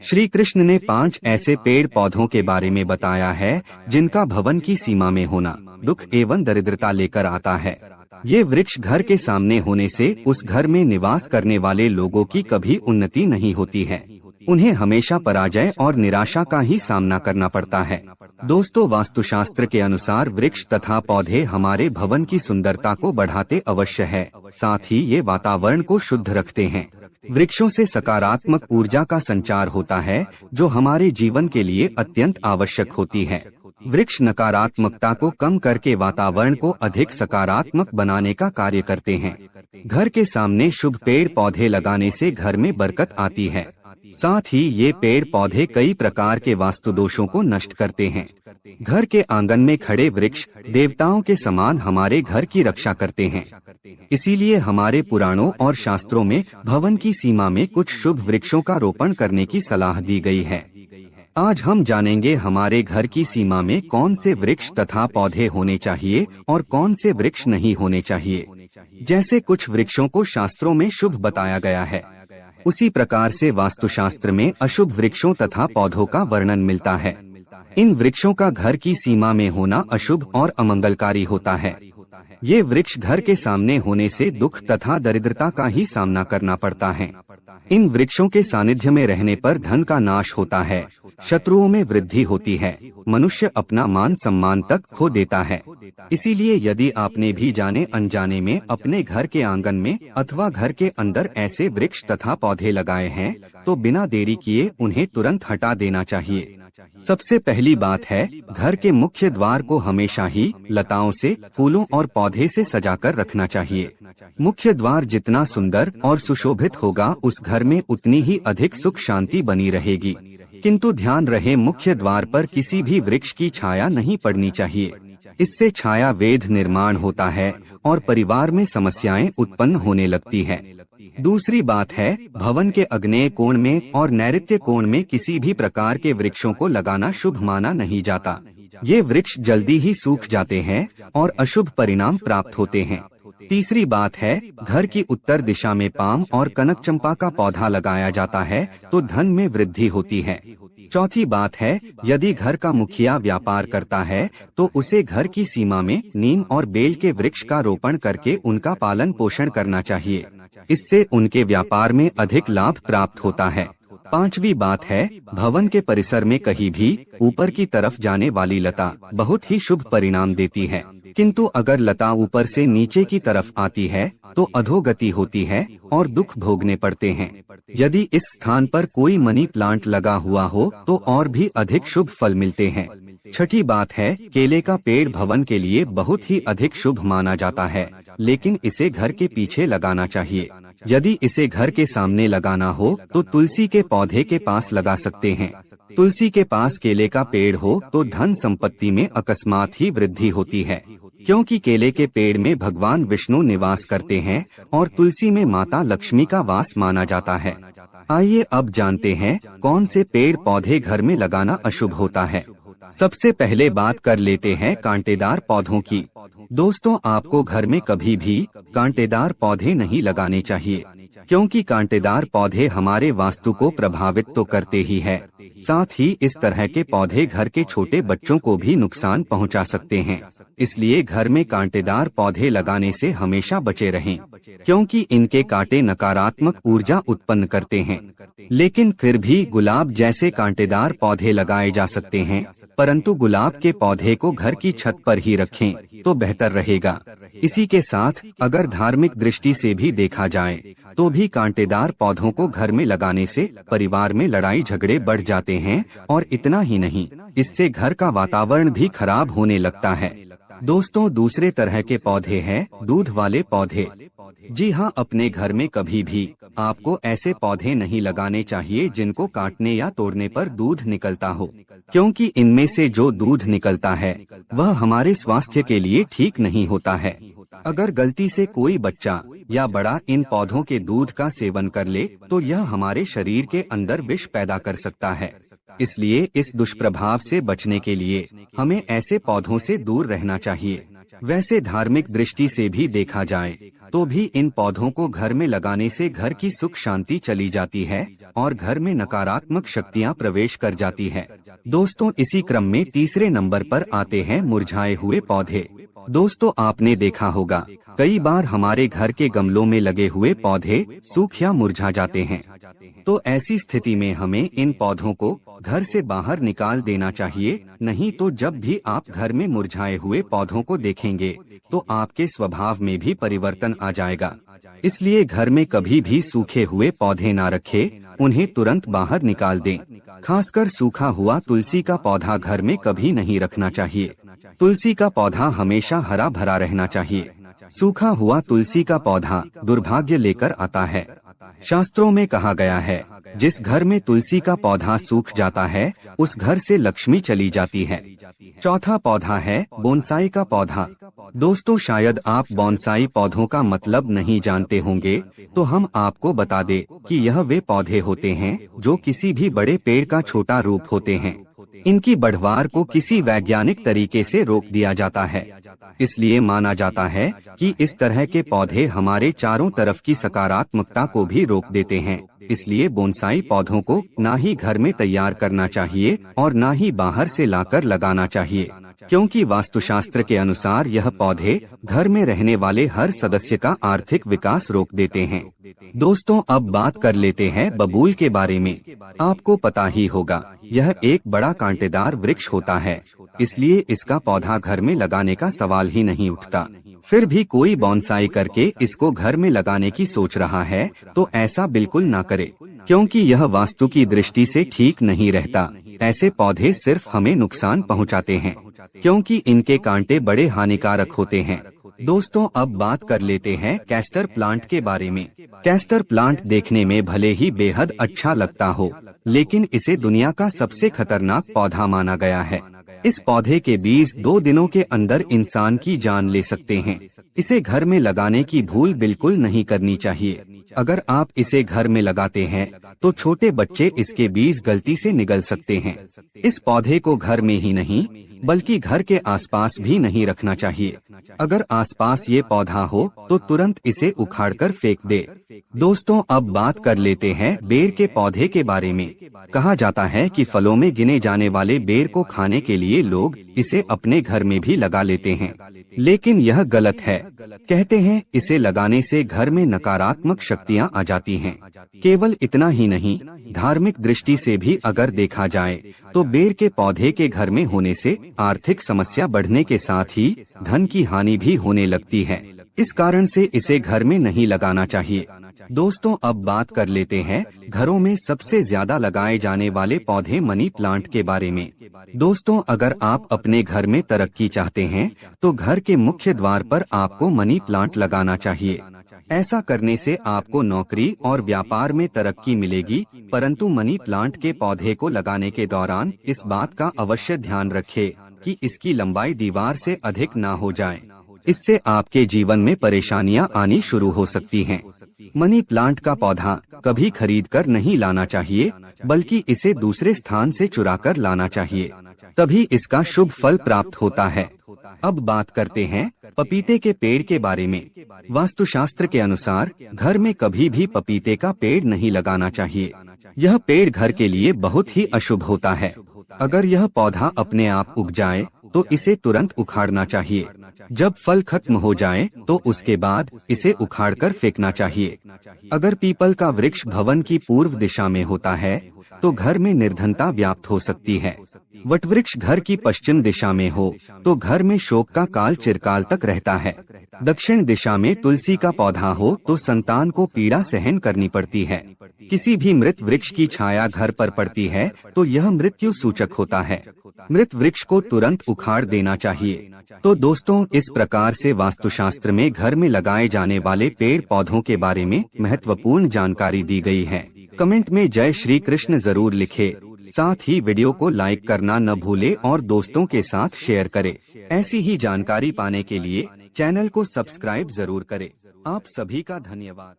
श्री कृष्ण ने 5 ऐसे पेड़ पौधों के बारे में बताया है जिनका भवन की सीमा में होना दुख एवं दरिद्रता लेकर आता है। ये वृक्ष घर के सामने होने से उस घर में निवास करने वाले लोगों की कभी उन्नति नहीं होती है। उन्हें हमेशा पराजय और निराशा का ही सामना करना पड़ता है। दोस्तों, वास्तुशास्त्र के अनुसार वृक्ष तथा पौधे हमारे भवन की सुंदरता को बढ़ाते अवश्य है, साथ ही ये वातावरण को शुद्ध रखते हैं। वृक्षों से सकारात्मक ऊर्जा का संचार होता है जो हमारे जीवन के लिए अत्यंत आवश्यक होती है। वृक्ष नकारात्मकता को कम करके वातावरण को अधिक सकारात्मक बनाने का कार्य करते हैं। घर के सामने शुभ पेड़ पौधे लगाने से घर में बरकत आती है। साथ ही ये पेड़ पौधे कई प्रकार के वास्तु दोषों को नष्ट करते हैं। घर के आंगन में खड़े वृक्ष देवताओं के समान हमारे घर की रक्षा करते हैं। इसीलिए हमारे पुराणों और शास्त्रों में भवन की सीमा में कुछ शुभ वृक्षों का रोपण करने की सलाह दी गई है। आज हम जानेंगे हमारे घर की सीमा में कौन से वृक्ष तथा पौधे होने चाहिए और कौन से वृक्ष नहीं होने चाहिए। जैसे कुछ वृक्षों को शास्त्रों में शुभ बताया गया है, उसी प्रकार से वास्तुशास्त्र में अशुभ वृक्षों तथा पौधों का वर्णन मिलता है। इन वृक्षों का घर की सीमा में होना अशुभ और अमंगलकारी होता है। ये वृक्ष घर के सामने होने से दुख तथा दरिद्रता का ही सामना करना पड़ता है। इन वृक्षों के सानिध्य में रहने पर धन का नाश होता है, शत्रुओं में वृद्धि होती है, मनुष्य अपना मान सम्मान तक खो देता है। इसीलिए यदि आपने भी जाने अनजाने में अपने घर के आंगन में अथवा घर के अंदर ऐसे वृक्ष तथा पौधे लगाए हैं तो बिना देरी किए उन्हें तुरंत हटा देना चाहिए। सबसे पहली बात है, घर के मुख्य द्वार को हमेशा ही लताओं से, फूलों और पौधे से सजाकर रखना चाहिए। मुख्य द्वार जितना सुंदर और सुशोभित होगा उस घर में उतनी ही अधिक सुख शांति बनी रहेगी। किंतु ध्यान रहे, मुख्य द्वार पर किसी भी वृक्ष की छाया नहीं पड़नी चाहिए। इससे छाया वेध निर्माण होता है और परिवार में समस्याएं उत्पन्न होने लगती है। दूसरी बात है, भवन के आग्नेय कोण में और नैऋत्य कोण में किसी भी प्रकार के वृक्षों को लगाना शुभ माना नहीं जाता। ये वृक्ष जल्दी ही सूख जाते हैं और अशुभ परिणाम प्राप्त होते हैं। तीसरी बात है, घर की उत्तर दिशा में पाम और कनक चंपा का पौधा लगाया जाता है तो धन में वृद्धि होती है। चौथी बात है, यदि घर का मुखिया व्यापार करता है तो उसे घर की सीमा में नीम और बेल के वृक्ष का रोपण करके उनका पालन पोषण करना चाहिए। इससे उनके व्यापार में अधिक लाभ प्राप्त होता है। पांचवी बात है, भवन के परिसर में कहीं भी ऊपर की तरफ जाने वाली लता बहुत ही शुभ परिणाम देती है, किंतु अगर लता ऊपर से नीचे की तरफ आती है तो अधोगति होती है और दुख भोगने पड़ते हैं। यदि इस स्थान पर कोई मनी प्लांट लगा हुआ हो तो और भी अधिक शुभ फल मिलते हैं। छठी बात है, केले का पेड़ भवन के लिए बहुत ही अधिक शुभ माना जाता है, लेकिन इसे घर के पीछे लगाना चाहिए। यदि इसे घर के सामने लगाना हो तो तुलसी के पौधे के पास लगा सकते हैं। तुलसी के पास केले का पेड़ हो तो धन संपत्ति में अकस्मात ही वृद्धि होती है, क्योंकि केले के पेड़ में भगवान विष्णु निवास करते हैं और तुलसी में माता लक्ष्मी का वास माना जाता है। आइए अब जानते हैं कौन से पेड़ पौधे घर में लगाना अशुभ होता है। सबसे पहले बात कर लेते हैं कांटेदार पौधों की। दोस्तों, आपको घर में कभी भी कांटेदार पौधे नहीं लगाने चाहिए, क्योंकि कांटेदार पौधे हमारे वास्तु को प्रभावित तो करते ही है, साथ ही इस तरह के पौधे घर के छोटे बच्चों को भी नुकसान पहुंचा सकते हैं। इसलिए घर में कांटेदार पौधे लगाने से हमेशा बचे रहें, क्योंकि इनके कांटे नकारात्मक ऊर्जा उत्पन्न करते हैं। लेकिन फिर भी गुलाब जैसे कांटेदार पौधे लगाए जा सकते हैं, परंतु गुलाब के पौधे को घर की छत पर ही रखें तो बेहतर रहेगा। इसी के साथ अगर धार्मिक दृष्टि से भी देखा जाए तो भी कांटेदार पौधों को घर में लगाने से परिवार में लड़ाई झगड़े बढ़ जाते हैं, और इतना ही नहीं, इससे घर का वातावरण भी खराब होने लगता है। दोस्तों, दूसरे तरह के पौधे हैं दूध वाले पौधे। जी हाँ, अपने घर में कभी भी आपको ऐसे पौधे नहीं लगाने चाहिए जिनको काटने या तोड़ने पर दूध निकलता हो, क्योंकि इनमें से जो दूध निकलता है वह हमारे स्वास्थ्य के लिए ठीक नहीं होता है। अगर गलती से कोई बच्चा या बड़ा इन पौधों के दूध का सेवन कर ले तो यह हमारे शरीर के अंदर विष पैदा कर सकता है। इसलिए इस दुष्प्रभाव से बचने के लिए हमें ऐसे पौधों से दूर रहना चाहिए। वैसे धार्मिक दृष्टि से भी देखा जाए तो भी इन पौधों को घर में लगाने से घर की सुख शांति चली जाती है और घर में नकारात्मक शक्तियां प्रवेश कर जाती है। दोस्तों, इसी क्रम में तीसरे नंबर पर आते हैं मुरझाए हुए पौधे। दोस्तों, आपने देखा होगा कई बार हमारे घर के गमलों में लगे हुए पौधे सूख या मुरझा जाते हैं। तो ऐसी स्थिति में हमें इन पौधों को घर से बाहर निकाल देना चाहिए, नहीं तो जब भी आप घर में मुरझाए हुए पौधों को देखेंगे तो आपके स्वभाव में भी परिवर्तन आ जाएगा। इसलिए घर में कभी भी सूखे हुए पौधे ना रखें, उन्हें तुरंत बाहर निकाल दें। खासकर सूखा हुआ तुलसी का पौधा घर में कभी नहीं रखना चाहिए। तुलसी का पौधा हमेशा हरा भरा रहना चाहिए। सूखा हुआ तुलसी का पौधा दुर्भाग्य लेकर आता है। शास्त्रों में कहा गया है, जिस घर में तुलसी का पौधा सूख जाता है उस घर से लक्ष्मी चली जाती है। चौथा पौधा है बोनसाई का पौधा। दोस्तों, शायद आप बोनसाई पौधों का मतलब नहीं जानते होंगे, तो हम आपको बता दें कि यह वे पौधे होते हैं जो किसी भी बड़े पेड़ का छोटा रूप होते हैं। इनकी बढ़वार को किसी वैज्ञानिक तरीके से रोक दिया जाता है। इसलिए माना जाता है कि इस तरह के पौधे हमारे चारों तरफ की सकारात्मकता को भी रोक देते हैं। इसलिए बोनसाई पौधों को ना ही घर में तैयार करना चाहिए और ना ही बाहर से लाकर लगाना चाहिए, क्योंकि वास्तुशास्त्र के अनुसार यह पौधे घर में रहने वाले हर सदस्य का आर्थिक विकास रोक देते हैं। दोस्तों, अब बात कर लेते हैं बबूल के बारे में। आपको पता ही होगा, यह एक बड़ा कांटेदार वृक्ष होता है, इसलिए इसका पौधा घर में लगाने का सवाल ही नहीं उठता। फिर भी कोई बोनसाई करके इसको घर में लगाने की सोच रहा है तो ऐसा बिल्कुल ना करे, क्योंकि यह वास्तु की दृष्टि से ठीक नहीं रहता। ऐसे पौधे सिर्फ हमें नुकसान पहुंचाते हैं, क्योंकि इनके कांटे बड़े हानिकारक होते हैं। दोस्तों, अब बात कर लेते हैं कैस्टर प्लांट के बारे में। कैस्टर प्लांट देखने में भले ही बेहद अच्छा लगता हो, लेकिन इसे दुनिया का सबसे खतरनाक पौधा माना गया है। इस पौधे के बीज 2 दिनों के अंदर इंसान की जान ले सकते हैं। इसे घर में लगाने की भूल बिल्कुल नहीं करनी चाहिए। अगर आप इसे घर में लगाते हैं तो छोटे बच्चे इसके बीज गलती से निगल सकते हैं। इस पौधे को घर में ही नहीं बल्कि घर के आसपास भी नहीं रखना चाहिए। अगर आसपास ये पौधा हो तो तुरंत इसे उखाड़कर फेंक दे। दोस्तों, अब बात कर लेते हैं बेर के पौधे के बारे में। कहा जाता है कि फलों में गिने जाने वाले बेर को खाने के लिए लोग इसे अपने घर में भी लगा लेते हैं, लेकिन यह गलत है। कहते हैं इसे लगाने से घर में नकारात्मक शक्तियां आ जाती हैं। केवल इतना ही नहीं, धार्मिक दृष्टि से भी अगर देखा जाए तो बेर के पौधे के घर में होने से आर्थिक समस्या बढ़ने के साथ ही धन की हानि भी होने लगती है। इस कारण से इसे घर में नहीं लगाना चाहिए। दोस्तों, अब बात कर लेते हैं घरों में सबसे ज्यादा लगाए जाने वाले पौधे मनी प्लांट के बारे में। दोस्तों, अगर आप अपने घर में तरक्की चाहते हैं तो घर के मुख्य द्वार पर आपको मनी प्लांट लगाना चाहिए। ऐसा करने से आपको नौकरी और व्यापार में तरक्की मिलेगी, परंतु मनी प्लांट के पौधे को लगाने के दौरान इस बात का अवश्य ध्यान रखें कि इसकी लंबाई दीवार से अधिक ना हो जाए। इससे आपके जीवन में परेशानियां आनी शुरू हो सकती हैं। मनी प्लांट का पौधा कभी खरीद कर नहीं लाना चाहिए, बल्कि इसे दूसरे स्थान से चुराकर लाना चाहिए, तभी इसका शुभ फल प्राप्त होता है। अब बात करते हैं पपीते के पेड़ के बारे में। वास्तुशास्त्र के अनुसार घर में कभी भी पपीते का पेड़ नहीं लगाना चाहिए। यह पेड़ घर के लिए बहुत ही अशुभ होता है। अगर यह पौधा अपने आप उग जाए तो इसे तुरंत उखाड़ना चाहिए। जब फल खत्म हो जाए तो उसके बाद इसे उखाड़कर फेंकना चाहिए। अगर पीपल का वृक्ष भवन की पूर्व दिशा में होता है तो घर में निर्धनता व्याप्त हो सकती है। वटवृक्ष घर की पश्चिम दिशा में हो तो घर में शोक का काल चिरकाल तक रहता है। दक्षिण दिशा में तुलसी का पौधा हो तो संतान को पीड़ा सहन करनी पड़ती है। किसी भी मृत वृक्ष की छाया घर पर पड़ती है तो यह मृत्यु सूचक होता है। मृत वृक्ष को तुरंत उखाड़ देना चाहिए। तो दोस्तों, इस प्रकार से वास्तुशास्त्र में घर में लगाए जाने वाले पेड़ पौधों के बारे में महत्वपूर्ण जानकारी दी गई है। कमेंट में जय श्री कृष्ण जरूर लिखे। साथ ही वीडियो को लाइक करना न भूले और दोस्तों के साथ शेयर करें। ऐसी ही जानकारी पाने के लिए चैनल को सब्सक्राइब जरूर करें। आप सभी का धन्यवाद।